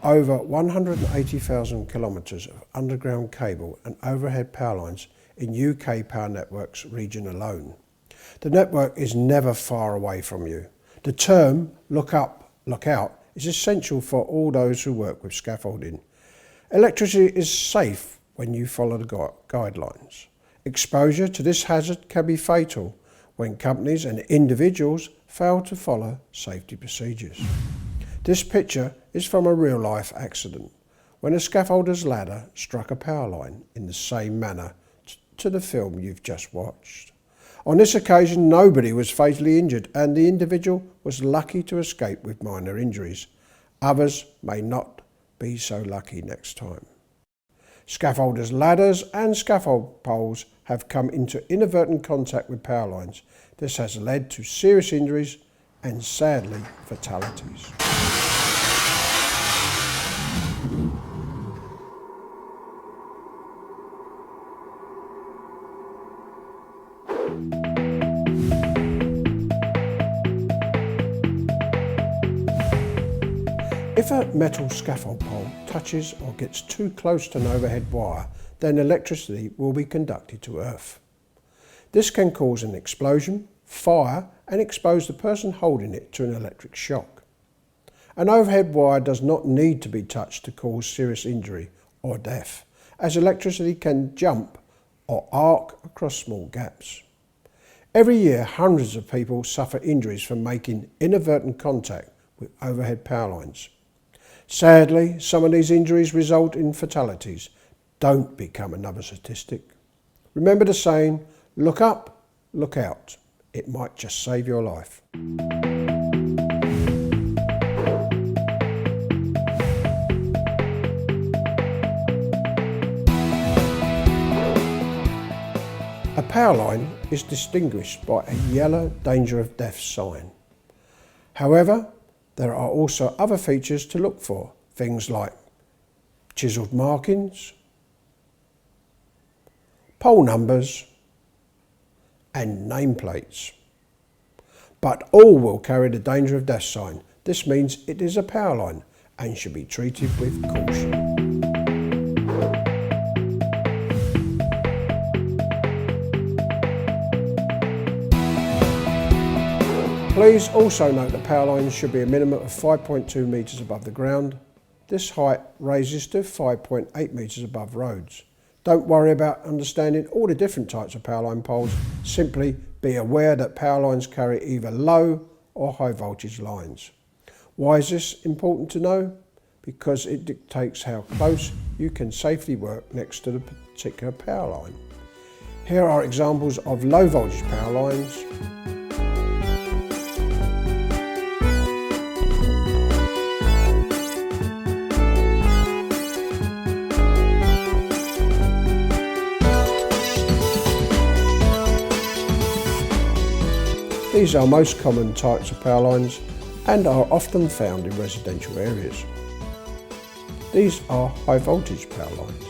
over 180,000 kilometres of underground cable and overhead power lines in UK Power Networks region alone. The network is never far away from you. The term look up, look out is essential for all those who work with scaffolding. Electricity is safe when you follow the guidelines. Exposure to this hazard can be fatal when companies and individuals fail to follow safety procedures. This picture is from a real-life accident when a scaffolder's ladder struck a power line in the same manner to the film you've just watched. On this occasion, nobody was fatally injured and the individual was lucky to escape with minor injuries. Others may not be so lucky next time. Scaffolders' ladders and scaffold poles have come into inadvertent contact with power lines. This has led to serious injuries and, sadly, fatalities. If a metal scaffold pole touches or gets too close to an overhead wire, then electricity will be conducted to earth. This can cause an explosion, fire, and expose the person holding it to an electric shock. An overhead wire does not need to be touched to cause serious injury or death, as electricity can jump or arc across small gaps. Every year, hundreds of people suffer injuries from making inadvertent contact with overhead power lines. Sadly, some of these injuries result in fatalities. Don't become another statistic. Remember the saying, look up, look out. It might just save your life. A power line is distinguished by a yellow danger of death sign. However, there are also other features to look for, things like chiselled markings, pole numbers and nameplates. But all will carry the danger of death sign. This means it is a power line and should be treated with caution. Please also note that power lines should be a minimum of 5.2 metres above the ground. This height raises to 5.8 metres above roads. Don't worry about understanding all the different types of power line poles. Simply be aware that power lines carry either low or high voltage lines. Why is this important to know? Because it dictates how close you can safely work next to the particular power line. Here are examples of low voltage power lines. These are most common types of power lines and are often found in residential areas. These are high voltage power lines.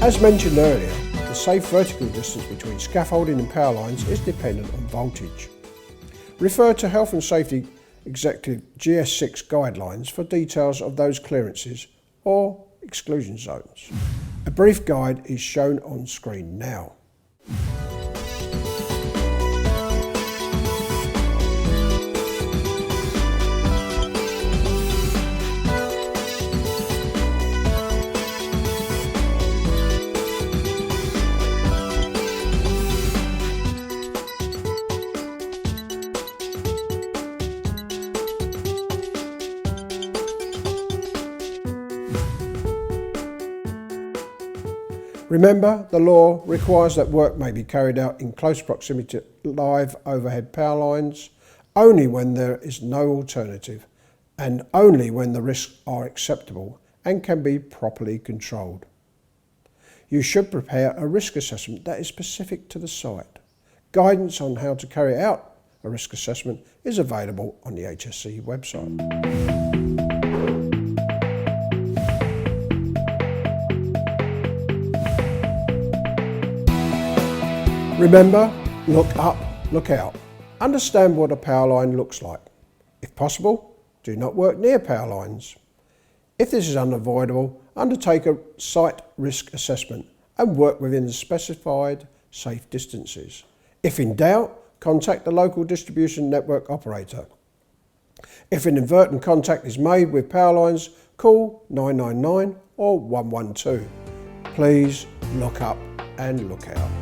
As mentioned earlier, the safe vertical distance between scaffolding and power lines is dependent on voltage. Refer to Health and Safety Executive GS6 guidelines for details of those clearances or exclusion zones. A brief guide is shown on screen now. Remember, the law requires that work may be carried out in close proximity to live overhead power lines only when there is no alternative and only when the risks are acceptable and can be properly controlled. You should prepare a risk assessment that is specific to the site. Guidance on how to carry out a risk assessment is available on the HSE website. Remember, look up, look out. Understand what a power line looks like. If possible, do not work near power lines. If this is unavoidable, undertake a site risk assessment and work within the specified safe distances. If in doubt, contact the local distribution network operator. If an inadvertent contact is made with power lines, call 999 or 112. Please look up and look out.